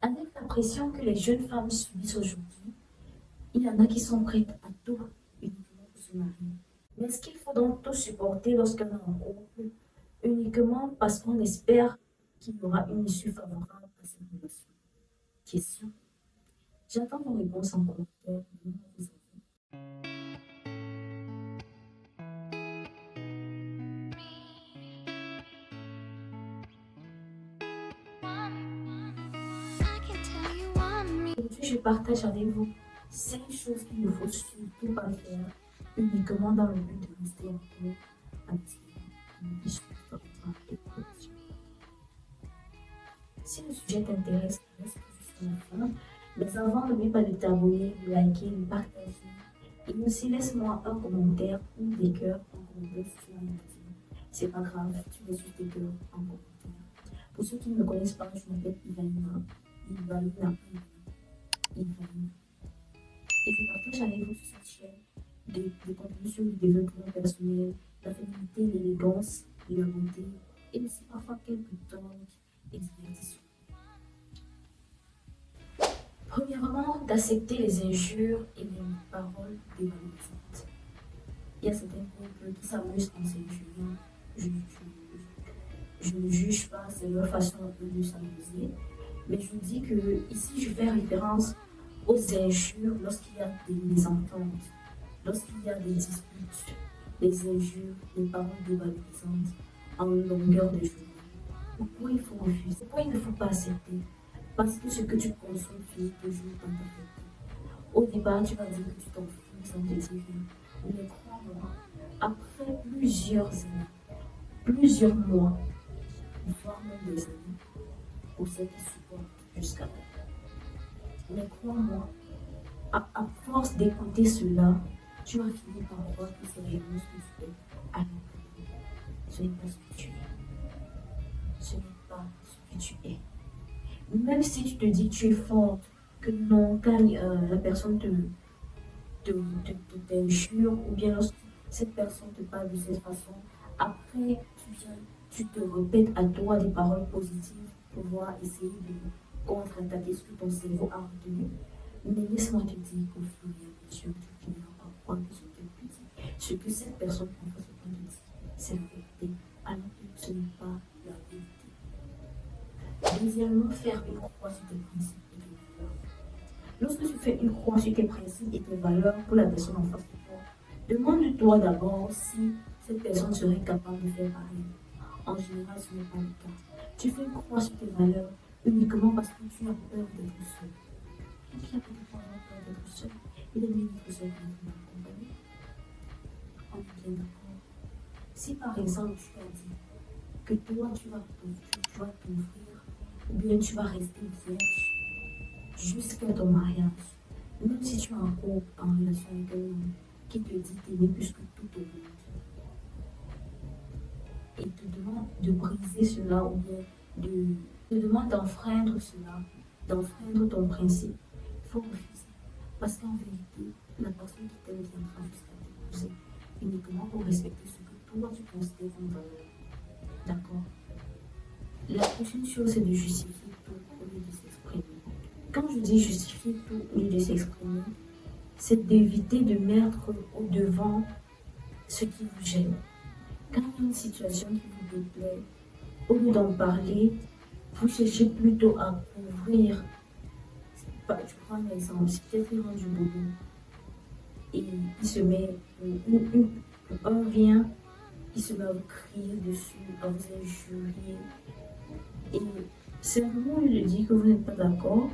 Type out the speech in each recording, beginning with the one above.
Avec la pression que les jeunes femmes subissent aujourd'hui, il y en a qui sont prêtes à tout uniquement pour se marier. Mais est-ce qu'il faut donc tout supporter lorsqu'on est en couple uniquement parce qu'on espère qu'il y aura une issue favorable à cette relation? Question. J'attends vos réponses en commentaire. Aujourd'hui, je partage avec vous 5 choses qu'il ne faut surtout pas faire uniquement dans le but de rester en couple avec une issue favorable de la relation. Si le sujet t'intéresse, reste jusqu'à la fin. Mais avant, n'oublie pas de t'abonner, de liker, de partager. Et aussi, laisse-moi un commentaire ou des cœurs en commentaire si tu as une idée. C'est pas grave, tu laisses juste des cœurs en commentaire. Pour ceux qui ne me connaissent pas, je m'appelle Ivanina. Ivanina. Ivanina. Et je partage avec vous sur cette chaîne des contenus sur le développement personnel, la féminité, l'élégance, la beauté et aussi parfois quelques temps et divertissements. Premièrement, d'accepter les injures et les paroles dévalorisantes. Il y a certains couples qui s'amusent en s'injuriant. Je ne juge pas, c'est leur façon un peu de s'amuser. Mais je vous dis que ici, je fais référence aux injures lorsqu'il y a des mésententes, lorsqu'il y a des disputes, les injures, les paroles dévalorisantes en longueur de journée. Pourquoi il faut refuser? Pourquoi il ne faut pas accepter? Parce que ce que tu consommes finit toujours par t'affecter. Au départ, tu vas dire que tu t'en fous, ça ne te dit rien. Mais crois-moi, après plusieurs années, plusieurs mois, voire même des années, pour celles qui supportent jusqu'à là. Mais crois-moi, à force d'écouter cela, tu vas finir par croire que c'est réellement ce que tu fais. Alors que ce n'est pas ce que tu es. Ce n'est pas ce que tu es. Même si tu te dis que tu es forte, que non, quand la personne t'injure, ou bien lorsque cette personne te parle de cette façon, après tu te répètes à toi des paroles positives pour pouvoir essayer de contre-attaquer ce que ton cerveau a retenu. Mais laisse-moi te dire qu'au fur et à mesure, tu finiras par croire que ce qu'elle te dit, ce que cette personne en face de toi te dit, c'est la vérité, alors que ce n'est pas la vérité. Deuxièmement, faire une croix sur tes principes et tes valeurs. Lorsque tu fais une croix sur tes principes et tes valeurs pour la personne en face de toi, demande-toi d'abord si cette personne serait capable de faire pareil. En général, ce n'est pas le cas. Tu fais une croix sur tes valeurs uniquement parce que tu as peur d'être seul. Et tu as peut-être pas peur d'être seul. Il est mieux d'être seul que d'être accompagné. On est bien d'accord. Si par exemple tu as dit que toi tu vas t'ouvrir ou bien tu vas rester vierge jusqu'à ton mariage, même si tu es en couple, en relation avec un homme qui te dit t'aimer plus que tout au monde et te demande de briser cela ou bien te demande d'enfreindre cela, d'enfreindre ton principe, il faut refuser. Parce qu'en vérité, la personne qui t'aime viendra jusqu'à t'épouser uniquement pour respecter ce que toi tu considères comme valeur. D'accord? La prochaine chose, c'est de justifier tout au lieu de s'exprimer. Quand je dis justifier tout au lieu de s'exprimer, c'est d'éviter de mettre au devant ce qui vous gêne. Quand il y a une situation qui vous déplaît, au lieu d'en parler, vous cherchez plutôt à couvrir. Je prends un exemple, si quelqu'un rentre du boulot et il se met, un vient, il se met à vous crier dessus, à vous injurier. Et simplement, il lui dit que vous n'êtes pas d'accord,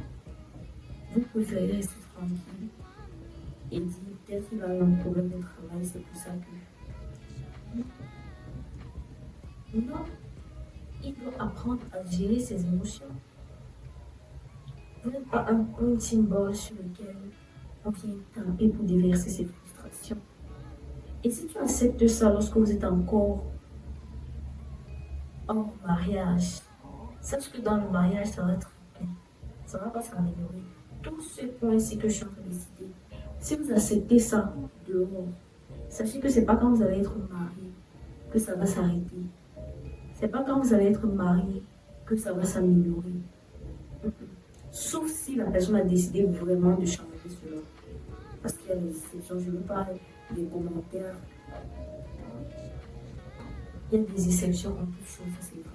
vous préférez rester tranquille et dire peut-être qu'il a un problème de travail, c'est pour ça que. Non, il doit apprendre à gérer ses émotions. Vous n'êtes pas un punching ball sur lequel on vient taper pour déverser ses frustrations. Et si tu acceptes ça lorsque vous êtes encore hors mariage, sache que dans le mariage, ça va être bien. Ça va pas s'améliorer. Tous ces points-ci que je suis en train de citer, si vous acceptez ça dehors, sachez que c'est pas quand vous allez être marié que ça va s'arrêter. C'est pas quand vous allez être marié que ça va s'améliorer. Sauf si la personne a décidé vraiment de changer cela. Parce qu'il y a des exceptions, je ne veux pas des commentaires. Il y a des exceptions en toute chose, ça c'est vrai.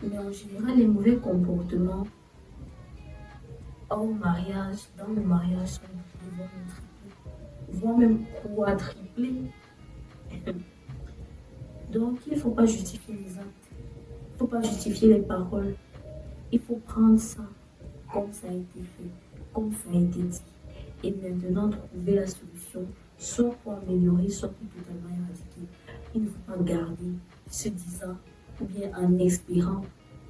Mais en général, les mauvais comportements hors mariage, dans le mariage, sont voire même quadruplés. Donc, il ne faut pas justifier les actes. Il ne faut pas justifier les paroles. Il faut prendre ça comme ça a été fait, comme ça a été dit. Et maintenant, trouver la solution, soit pour améliorer, soit pour totalement éradiquer. Il ne faut pas garder se disant ou bien en espérant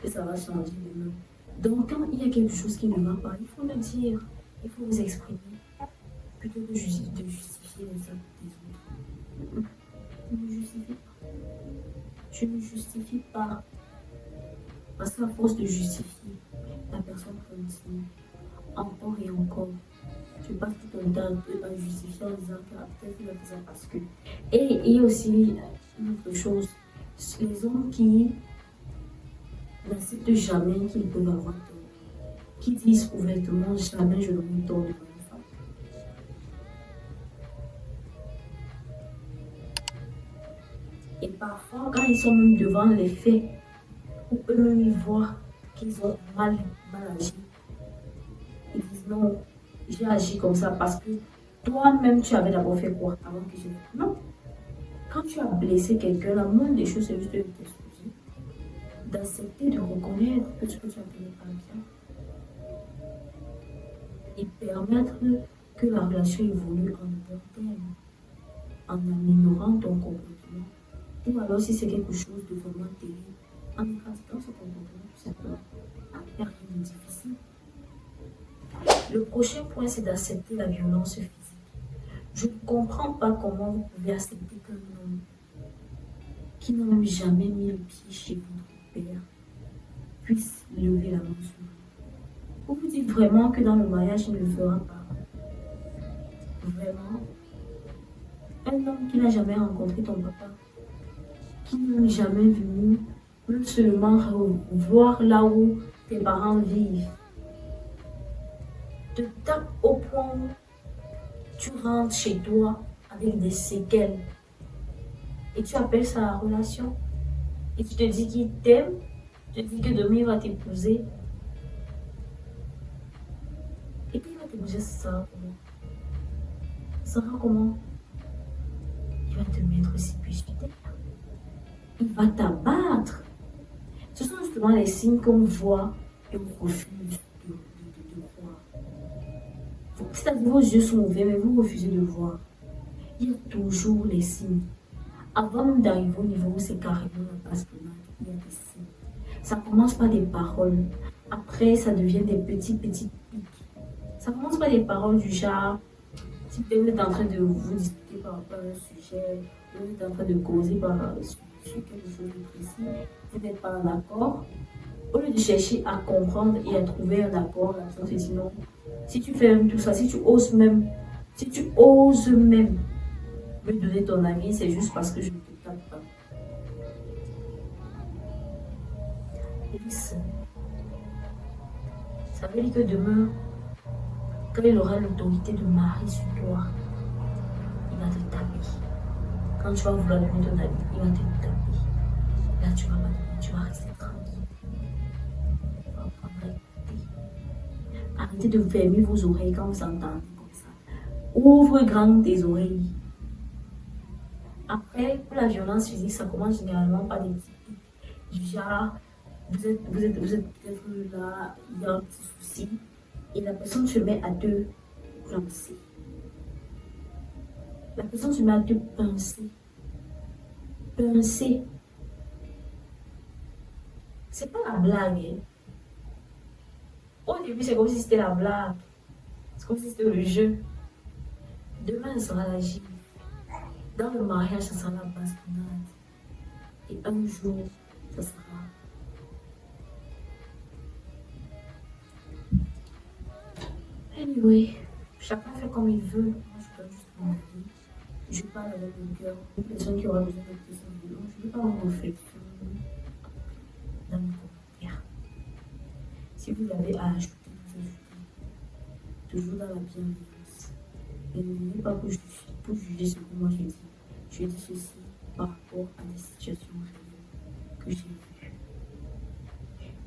que ça va changer demain. Donc, quand il y a quelque chose qui ne va pas, il faut le dire, il faut vous exprimer, plutôt que de justifier les actes des autres. Je ne justifie pas. Je ne justifie pas. Parce qu'à force de justifier, la personne continue encore et encore. Tu passes tout ton temps à justifier en disant que peut-être il a fait ça parce que. Et il y a aussi une autre chose. Les hommes qui n'acceptent jamais qu'ils peuvent avoir tort. Qui disent ouvertement jamais je n'aurai tort devant une femme. Et parfois, quand ils sont même devant les faits, ou eux-mêmes ils voient qu'ils ont mal agi, ils disent non, j'ai agi comme ça parce que toi-même tu avais d'abord fait quoi avant que je. Non. Quand tu as blessé quelqu'un, la moindre des choses c'est juste de t'excuser, d'accepter, de reconnaître que ce que tu as fait n'est pas bien et permettre que la relation évolue en bon terme, en améliorant ton comportement. Ou alors si c'est quelque chose de vraiment terrible, en éradiquant ce comportement tout simplement. Il n'y a rien de difficile. Le prochain point, c'est d'accepter la violence physique. Je ne comprends pas comment vous pouvez accepter qu'un homme qui n'a même jamais mis le pied chez votre père puisse lever la main sur vous. Vous vous dites vraiment que dans le mariage, il ne le fera pas. Vraiment. Un homme qui n'a jamais rencontré ton papa, qui n'est jamais venu, même seulement voir là où tes parents vivent, te tape au point où tu rentres chez toi avec des séquelles et tu appelles ça la relation et tu te dis qu'il t'aime, tu te dis que demain il va t'épouser et puis il va t'épouser, ça sera comment? Ça sera comment? Il va te mettre aussi plus vite, il va t'abattre. Ce sont justement les signes qu'on voit et on refuse de croire. C'est-à-dire vos yeux sont ouverts mais vous refusez de voir. Il y a toujours les signes. Avant même d'arriver au niveau où c'est carrément la bastonnade, il y a des signes. Ça commence par des paroles. Après, ça devient des petits pics. Ça commence par des paroles du genre, si vous êtes en train de vous discuter par rapport à un sujet, vous êtes en train de causer sur quelque chose de précis, vous n'êtes pas en accord. Au lieu de chercher à comprendre et à trouver un accord, la personne se dit non. Si tu fais même tout ça, si tu oses même me donner ton avis, c'est juste parce que je ne te tape pas. Listen. Ça veut dire que demain, quand il aura l'autorité de mari sur toi, il va te taper. Quand tu vas vouloir donner ton avis, il va te taper. Là, tu vas pas donner, tu vas rester tranquille. Arrêtez de fermer vos oreilles quand vous entendez comme ça. Ouvre grand tes oreilles. Après, pour la violence physique, ça commence généralement par des petits du genre, vous êtes peut-être là, il y a un petit souci, et la personne se met à te pincer. La personne se met à te pincer. Pincer. C'est pas la blague. Hein. Au début, c'est comme si c'était la blague. C'est comme si c'était le jeu. Demain, ça sera la gifle. Dans le mariage, ça sera la bastonnade. Et un jour, ça sera. Anyway, chacun fait comme il veut. Moi, je donne juste mon avis. Je parle avec le cœur. Une personne qui aura besoin de questions vidéo, je ne vais pas en réflexion dans mes commentaires. Si vous avez à ajouter, vous ajoutez. Toujours dans la bienveillance. Et ne venez pas pour juger ce que moi je dis. Je dis ceci par rapport à des situations réelles que j'ai vues.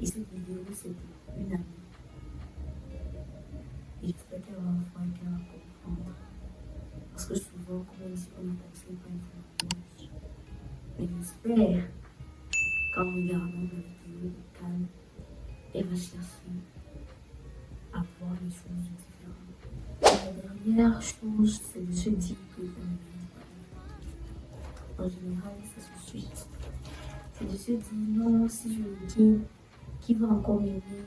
Et cette vidéo, c'est pour une amie. Et j'espère qu'elle va voir et qu'elle va comprendre. Parce que souvent, comme on dit, on est taxé par une information. Mais j'espère qu'en regardant la vidéo au calme, elle va chercher à voir les choses différentes. La dernière chose, c'est de se dire que en général, ça se suit. C'est de se dire non, si je le dis, qui va encore m'aimer,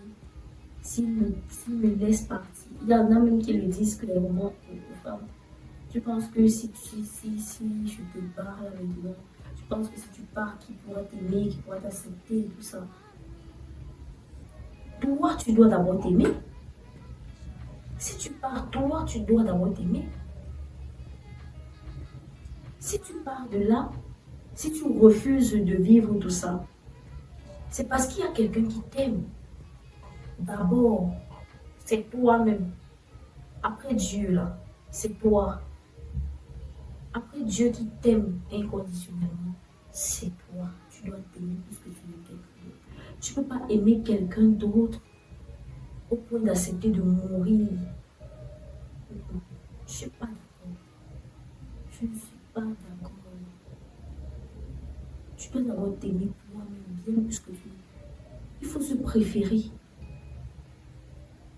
s'il me laisse partir. Il y en a même qui le disent clairement aux femmes. Tu penses que si je te parle maintenant, tu penses que si tu pars, qui pourra t'aimer, qui pourra t'accepter et tout ça. Toi, tu dois d'abord t'aimer. Si tu pars, toi, tu dois d'abord t'aimer. Si tu pars de là, si tu refuses de vivre tout ça, c'est parce qu'il y a quelqu'un qui t'aime. D'abord, c'est toi-même. Après Dieu, là, c'est toi. Après Dieu qui t'aime inconditionnellement, c'est toi. Tu dois t'aimer plus que tu n'aimes quelqu'un d'autre. Tu ne peux pas aimer quelqu'un d'autre au point d'accepter de mourir. Je ne suis pas d'accord. Je ne suis pas d'accord. Tu dois d'abord t'aimer toi-même bien plus que tu n'aimes. Il faut se préférer.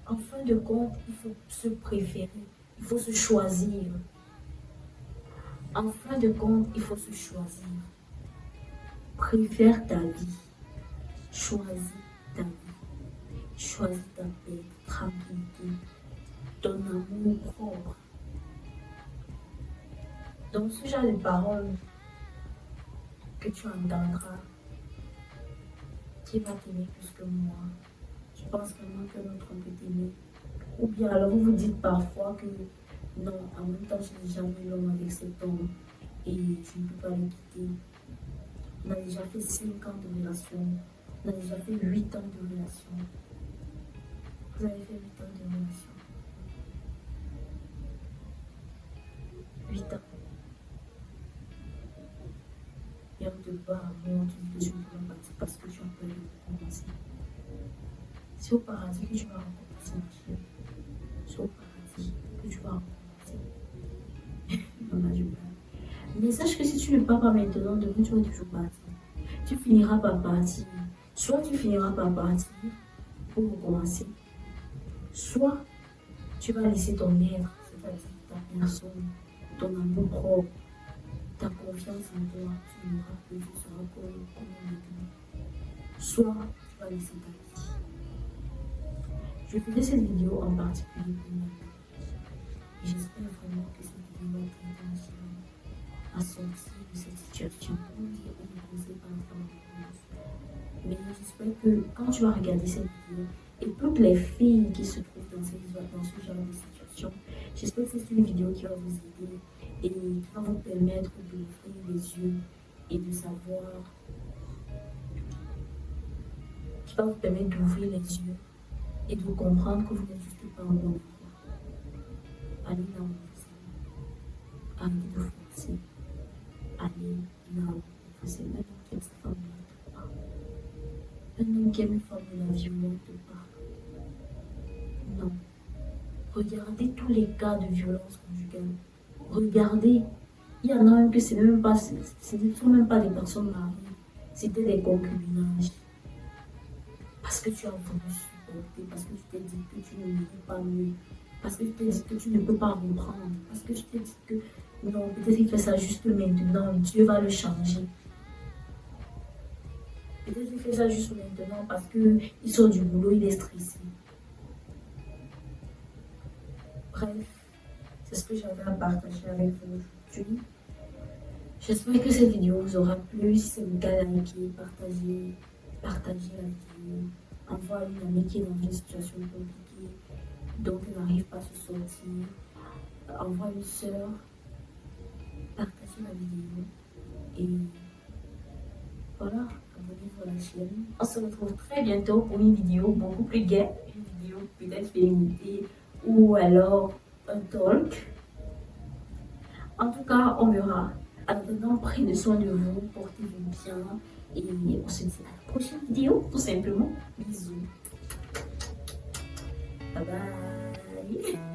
En fin de compte, il faut se préférer. Il faut se choisir. En fin de compte, il faut se choisir. Préfère ta vie. Choisis ta vie. Choisis ta paix, ta tranquillité, ton amour propre. Donc, ce genre de paroles que tu entendras, qui va t'aimer plus que moi? Tu penses vraiment que notre homme peut t'aimer? Ou bien alors vous vous dites parfois que non, en même temps, je n'ai jamais l'homme avec cet homme et je ne peux pas le quitter. On a déjà fait 5 ans de relation. On a déjà fait 8 ans de relation. Vous avez fait 8 ans de relation. 8 ans. Et on te bat à mort, tu dis que tu ne peux pas partir parce que tu as peur de commencer. C'est au paradis que tu vas rencontrer ma chérie. C'est au paradis que tu vas rencontrer. Non, là, je parle. Mais sache que si tu ne pars pas maintenant, demain tu vas toujours partir. Tu finiras par partir. Soit tu finiras par partir pour recommencer. Soit tu vas laisser ton être, c'est-à-dire ta personne, ton amour propre, ta confiance en toi, tu n'auras plus, tu seras comme maintenant. Soit tu vas laisser ta vie. Je faisais cette vidéo en particulier pour moi. Et j'espère vraiment que cette vidéo va t'aider à sortir de cette situation. On dit on ne conseille pas la femme. Mais j'espère que quand tu vas regarder cette vidéo, et toutes les filles qui se trouvent dans ce genre de situation, j'espère que c'est une vidéo qui va vous aider et qui va vous permettre d'ouvrir les yeux et de savoir, qui va vous permettre d'ouvrir les yeux et de comprendre que vous n'êtes juste pas au bon endroit. Allez là où vous êtes. Arrêtez de forcer. Allez là où vous êtes. Un homme qui aime sa femme ne pas. Un homme qui aime une femme ne la violente pas. Non. Regardez tous les cas de violence conjugale. Regardez. Il y en a même que ce ne sont même pas des personnes mariées. C'était des concubinages. Parce que tu as voulu supporter, parce que tu t'es dit que tu ne mérites pas mieux, parce que tu t'es dit que tu ne peux pas reprendre, parce que tu t'es dit que non, peut-être qu'il fait ça juste maintenant, Dieu va le changer. Peut-être qu'il fait ça juste maintenant parce qu'il sort du boulot, il est stressé. Bref, c'est ce que j'avais à partager avec vous aujourd'hui. J'espère que cette vidéo vous aura plu. Si c'est le cas, likez, partagez la vidéo. Envoie une amie qui est dans une situation compliquée, donc elle n'arrive pas à se sortir. Envoie une soeur, partagez la vidéo. Et voilà. abonnez-vous à la chaîne. On se retrouve très bientôt pour une vidéo beaucoup plus gaie, une vidéo peut-être féminité ou alors un talk. En tout cas, on verra. En attendant, prenez soin de vous, portez-vous bien et on se dit à la prochaine vidéo, tout simplement. Bisous. Bye bye.